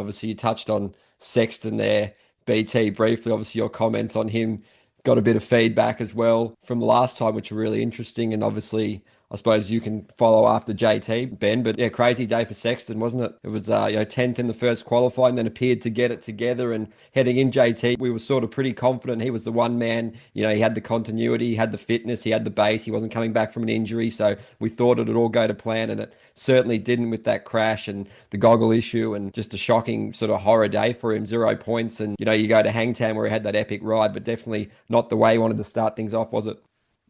Obviously, you touched on Sexton there, BT, briefly. Obviously, your comments on him got a bit of feedback as well from the last time, which are really interesting. And obviously, I suppose you can follow after JT, Ben. But yeah, crazy day for Sexton, wasn't it? It was 10th in the first qualifying, then appeared to get it together. And heading in JT, we were sort of pretty confident he was the one man. He had the continuity, he had the fitness, he had the base. He wasn't coming back from an injury, so we thought it'd all go to plan, and it certainly didn't with that crash and the goggle issue, and just a shocking sort of horror day for him. 0 points, and you go to Hangtown where he had that epic ride, but definitely not the way he wanted to start things off, was it?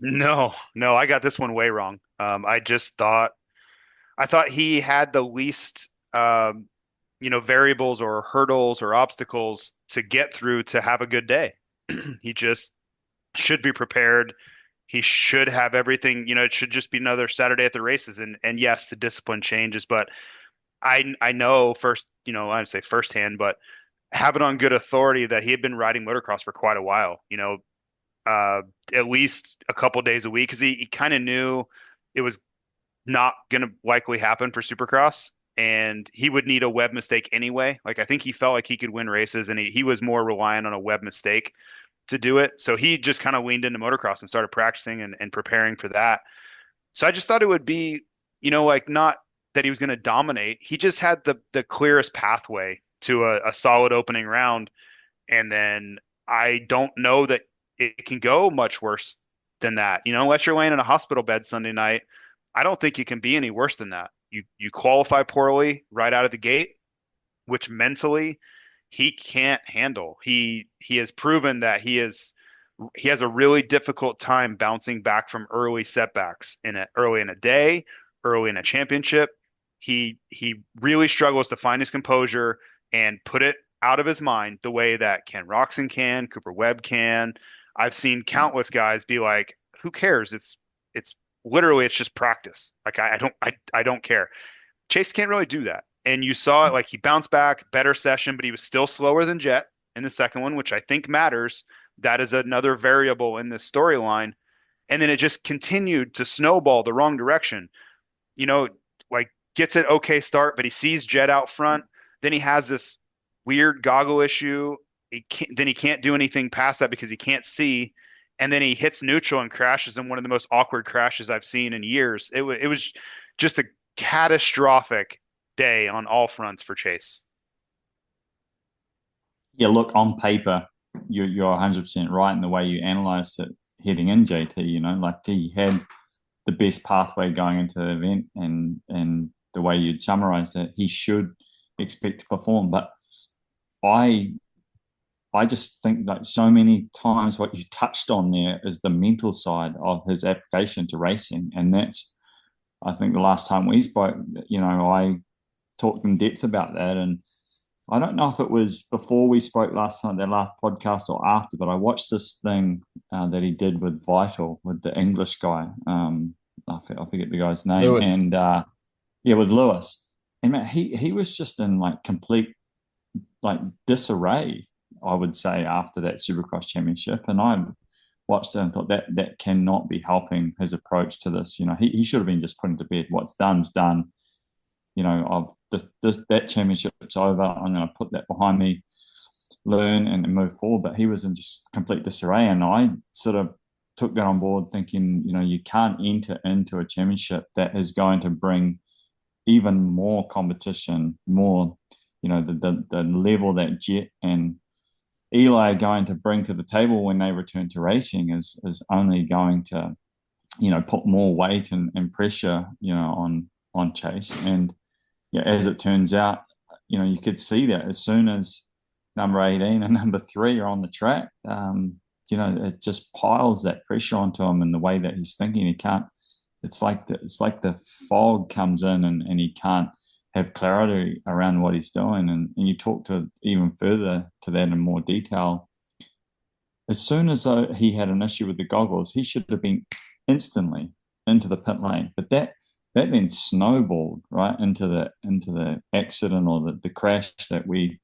No, no, I got this one way wrong. I thought he had the least variables or hurdles or obstacles to get through to have a good day. He just should be prepared. He should have everything, it should just be another Saturday at the races. And yes, the discipline changes, but I know first, I'd say firsthand, but have it on good authority that he had been riding motocross for quite a while, uh, at least a couple days a week, because he kind of knew it was not going to likely happen for Supercross, and he would need a web mistake anyway. Like I think he felt like he could win races, and he was more reliant on a web mistake to do it. So he just kind of leaned into motocross and started practicing and preparing for that. So I just thought it would be, like not that he was going to dominate. He just had the clearest pathway to a solid opening round, and then I don't know that it can go much worse than that. Unless you're laying in a hospital bed Sunday night, I don't think it can be any worse than that. You qualify poorly right out of the gate, which mentally he can't handle. He has proven that he has a really difficult time bouncing back from early setbacks early in a day, early in a championship. He really struggles to find his composure and put it out of his mind the way that Ken Roxon can, Cooper Webb can. I've seen countless guys be like, "Who cares? It's literally it's just practice. Like I don't care." Chase can't really do that. And you saw it, like he bounced back, better session, but he was still slower than Jet in the second one, which I think matters. That is another variable in this storyline. And then it just continued to snowball the wrong direction. You know, like gets it okay start, but he sees Jet out front. Then he has this weird goggle issue. Then he can't do anything past that because he can't see. And then he hits neutral and crashes in one of the most awkward crashes I've seen in years. It was just a catastrophic day on all fronts for Chase. Yeah, look, on paper, you're 100% right in the way you analyze it heading in, JT. Like he had the best pathway going into the event, and the way you'd summarize it, he should expect to perform. But I I just think that so many times what you touched on there is the mental side of his application to racing. And that's, I think the last time we spoke, I talked in depth about that. And I don't know if it was before we spoke last time, that last podcast, or after, but I watched this thing that he did with Vital, with the English guy. I forget the guy's name. Lewis. And yeah, with Lewis. And man, he was just in like complete like disarray, I would say, after that Supercross championship. And I watched it and thought that cannot be helping his approach to this. He should have been just putting to bed, what's done's done. That championship's over. I'm going to put that behind me, learn and move forward. But he was in just complete disarray, and I sort of took that on board, thinking, you can't enter into a championship that is going to bring even more competition, more, the level that Jet and Eli are going to bring to the table when they return to racing is only going to, put more weight and pressure, on Chase. And yeah, as it turns out, you could see that as soon as number 18 and number 3 are on the track, it just piles that pressure onto him in the way that he's thinking. He can't. It's like the fog comes in, and he can't have clarity around what he's doing. And you talk to even further to that in more detail. As soon as he had an issue with the goggles, he should have been instantly into the pit lane. But that then snowballed right into the accident, or the crash that we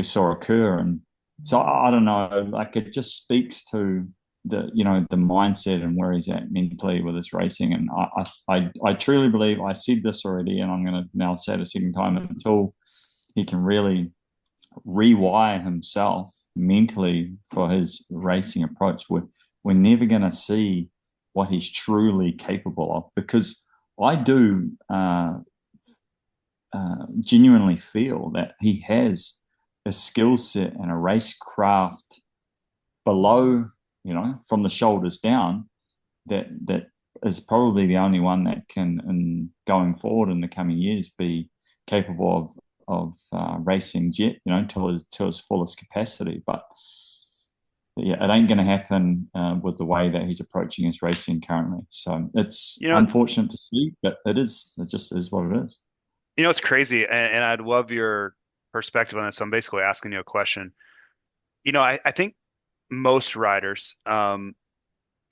saw occur. And so I don't know, like it just speaks to the mindset and where he's at mentally with his racing. And I truly believe, I said this already, and I'm going to now say it a second time, until he can really rewire himself mentally for his racing approach, we're never going to see what he's truly capable of, because I do genuinely feel that he has a skill set and a racecraft below, from the shoulders down, that is probably the only one that can, in going forward in the coming years, be capable of racing jet, to his fullest capacity. But yeah, it ain't going to happen with the way that he's approaching his racing currently. So it's unfortunate to see, but it just is what it is. It's crazy, and I'd love your perspective on this. So I'm basically asking you a question. I think most riders,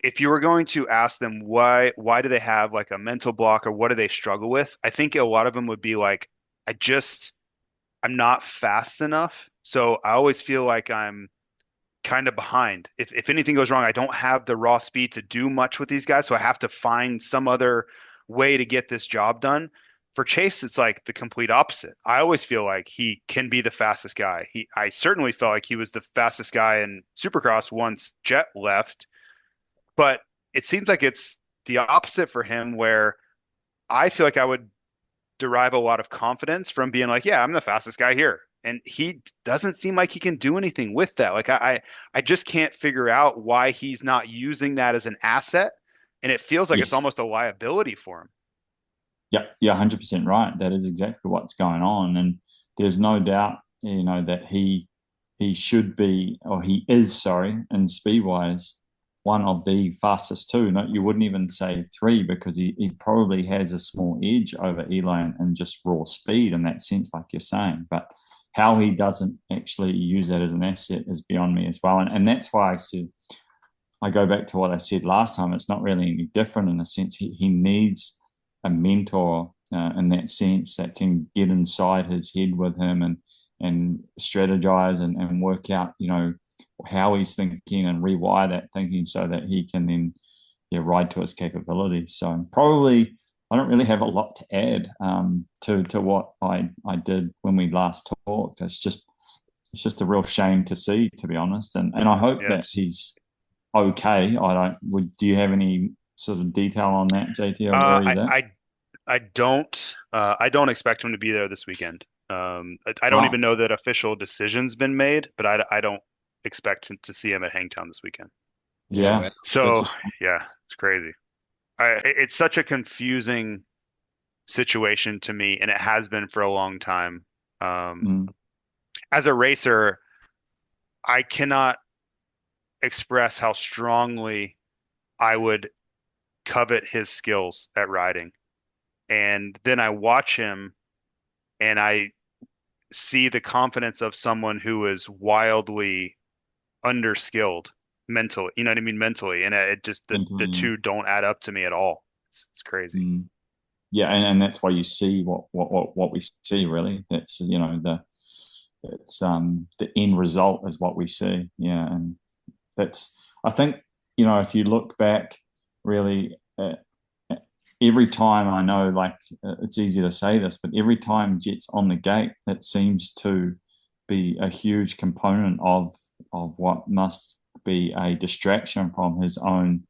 if you were going to ask them why do they have like a mental block, or what do they struggle with, I think a lot of them would be like, I'm not fast enough. So I always feel like I'm kind of behind. If anything goes wrong, I don't have the raw speed to do much with these guys. So I have to find some other way to get this job done. For Chase, it's like the complete opposite. I always feel like he can be the fastest guy. I certainly felt like he was the fastest guy in Supercross once Jet left, but it seems like it's the opposite for him, where I feel like I would derive a lot of confidence from being like, yeah, I'm the fastest guy here. And he doesn't seem like he can do anything with that. Like I just can't figure out why he's not using that as an asset. And it feels like it's Yes. almost a liability for him. Yeah, you're 100% right. That is exactly what's going on, and there's no doubt, that he should be, or he is, sorry, in speed wise, one of the fastest two. No, you wouldn't even say three, because he probably has a small edge over Elon and just raw speed in that sense, like you're saying. But how he doesn't actually use that as an asset is beyond me as well, and that's why I said, I go back to what I said last time. It's not really any different in a sense. He needs a mentor in that sense, that can get inside his head with him and strategize and work out, how he's thinking, and rewire that thinking so that he can then, ride to his capabilities. So probably I don't really have a lot to add to what I did when we last talked. It's just a real shame to see, to be honest, and I hope that Yes. he's okay. Do you have any sort of detail on that, JT, or Uh, where he's I, at? I, I don't expect him to be there this weekend. I don't even Wow. know that official decision's been made, but I don't expect to see him at Hangtown this weekend. Yeah, Yeah. well, That's So just yeah, it's crazy. It's such a confusing situation to me, and it has been for a long time. Um, mm, as a racer, I cannot express how strongly I would covet his skills at riding. And then I watch him and I see the confidence of someone who is wildly underskilled mentally. You know what I mean? Mentally. And it just, the mentally. two don't add up to me at all. It's crazy. Mm. Yeah, and that's why you see what we see, really. That's, the end result is what we see. Yeah, and that's, I think, if you look back, really, every time, I know, like, it's easy to say this, but every time Jet's on the gate, it seems to be a huge component of what must be a distraction from his own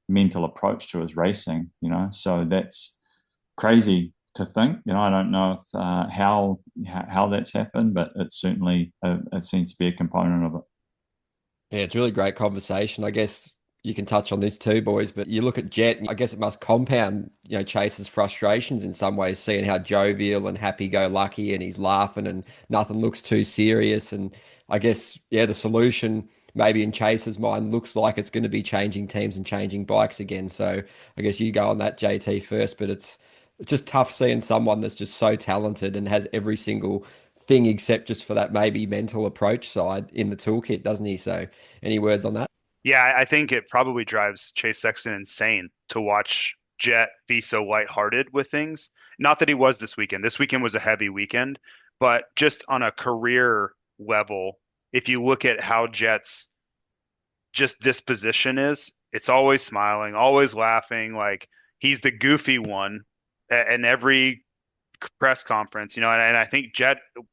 mental approach to his racing. So that's crazy to think. I don't know if, how that's happened, but it's certainly, it seems to be a component of it. yeah, it's a really great conversation. I guess you can touch on this too, boys, but you look at Jet, and I guess it must compound, Chase's frustrations in some ways, seeing how jovial and happy-go-lucky and he's laughing and nothing looks too serious. And I guess, yeah, the solution maybe in Chase's mind looks like it's going to be changing teams and changing bikes again. So I guess you go on that, JT, first, but it's just tough seeing someone that's just so talented and has every single thing except just for that maybe mental approach side in the toolkit, doesn't he? So any words on that? Yeah, I think it probably drives Chase Sexton insane to watch Jet be so lighthearted with things. Not that he was this weekend. This weekend was a heavy weekend, but just on a career level, if you look at how Jet's just disposition is, it's always smiling, always laughing. Like he's the goofy one in every press conference, you know, and I think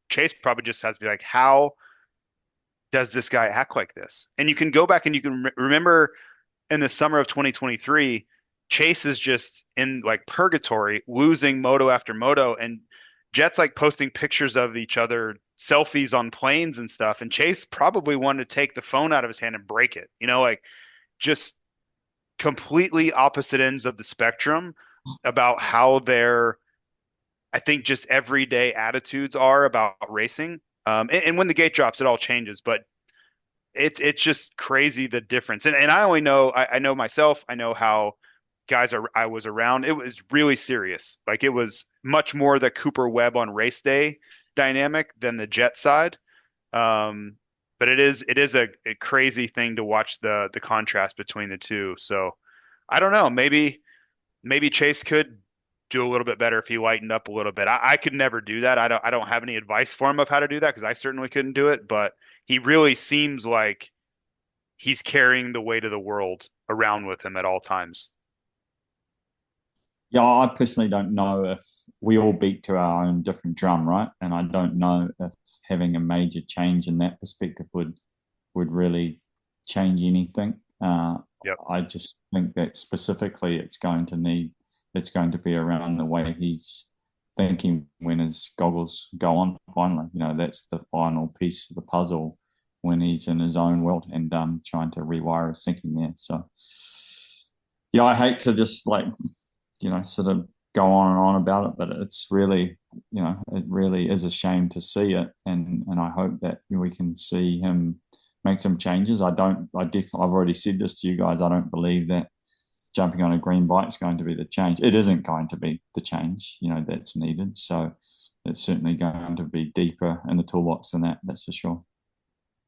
Chase probably just has to be like, how does this guy act like this? And you can go back and you can remember in the summer of 2023, Chase is just in like purgatory, losing moto after moto, and Jet's like posting pictures of each other, selfies on planes and stuff. And Chase probably wanted to take the phone out of his hand and break it, you know, like just completely opposite ends of the spectrum about how their, I think, just everyday attitudes are about racing. And when the gate drops, it all changes. But it's just crazy the difference. And I only know I know myself. I know how guys are I was around. It was really serious. Like it was much more the Cooper Webb on race day dynamic than the Jet side. Um, but it is a crazy thing to watch the contrast between the two. So I don't know. Maybe Chase could do a little bit better if he lightened up a little bit. I could never do that. I don't have any advice for him of how to do that because I certainly couldn't do it. But he really seems like he's carrying the weight of the world around with him at all times. Yeah, I personally don't know if we all beat to our own different drum, right? And I don't know if having a major change in that perspective would really change anything. Yep. I just think that specifically it's going to be around the way he's thinking when his goggles go on finally. You know, that's the final piece of the puzzle when he's in his own world and trying to rewire his thinking there. So yeah, I hate to just like, you know, sort of go on and on about it, but it's really, you know, it really is a shame to see it. And I hope that we can see him make some changes. I've already said this to you guys. I don't believe that jumping on a green bike is going to be the change. It isn't going to be the change, you know, that's needed. So it's certainly going to be deeper in the toolbox than that. That's for sure.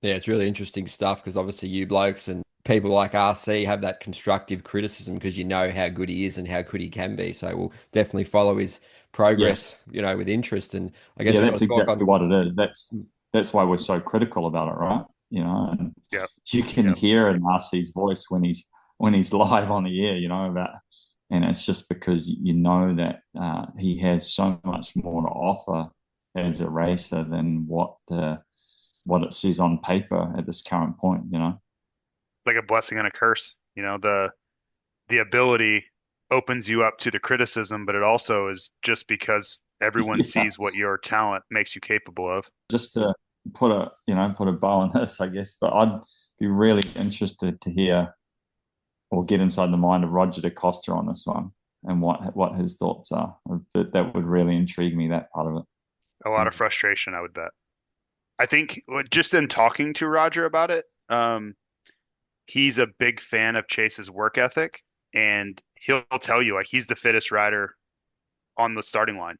Yeah, it's really interesting stuff because obviously you blokes and people like RC have that constructive criticism because you know how good he is and how good he can be. So we'll definitely follow his Yeah. progress, you know, with interest. And I guess Yeah, we've got that's to talk exactly on. what it is. That's why we're so critical about it, right? You know, and Yep. you can Yep. hear in RC's voice when he's live on the air, you know, about, and it's just because you know that he has so much more to offer as a racer than what it says on paper at this current point, you know. Like a blessing and a curse. You know, the ability opens you up to the criticism, but it also is just because everyone Yeah. sees what your talent makes you capable of. Just to put a bow on this, I guess, but I'd be really interested to hear or get inside the mind of Roger DeCosta on this one and what his thoughts are. That would really intrigue me, that part of it. A lot of frustration, I would bet. I think just in talking to Roger about it, he's a big fan of Chase's work ethic, and he'll tell you like he's the fittest rider on the starting line.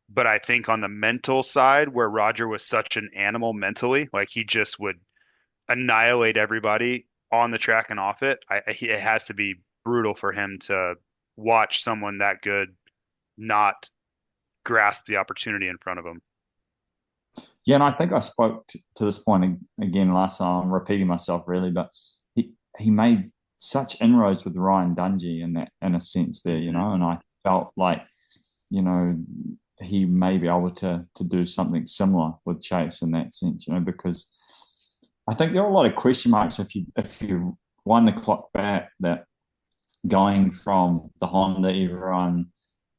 But I think on the mental side, where Roger was such an animal mentally, like he just would annihilate everybody on the track and off it. It has to be brutal for him to watch someone that good not grasp the opportunity in front of him. Yeah, and I think I spoke to this point again last time. I'm repeating myself really, but he made such inroads with Ryan Dungey in a sense there, you know, and I felt like, you know, he may be able to do something similar with Chase in that sense, you know, because I think there are a lot of question marks if you wind the clock back, that going from the Honda era and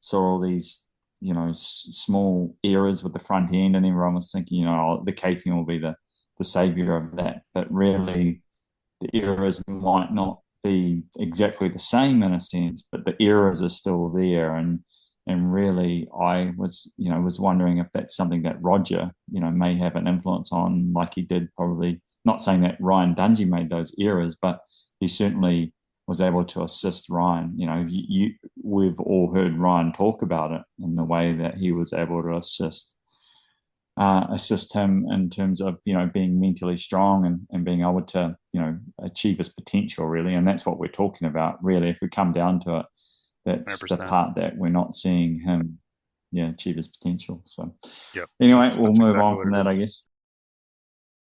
saw all these, you know, small eras with the front end, and everyone was thinking, you know, the Kating will be the savior of that. But really, the eras might not be exactly the same in a sense, but the eras are still there. And really, I was wondering if that's something that Roger, you know, may have an influence on, like he did probably. Not saying that Ryan Dungey made those eras, but he certainly was able to assist Ryan. You know, we've all heard Ryan talk about it in the way that he was able to assist him in terms of, you know, being mentally strong and being able to, you know, achieve his potential really. And that's what we're talking about really. If we come down to it, that's 100%. the part that we're not seeing him, yeah, achieve his potential. So Yep. anyway, That's we'll move exactly on what from it that, is. I guess.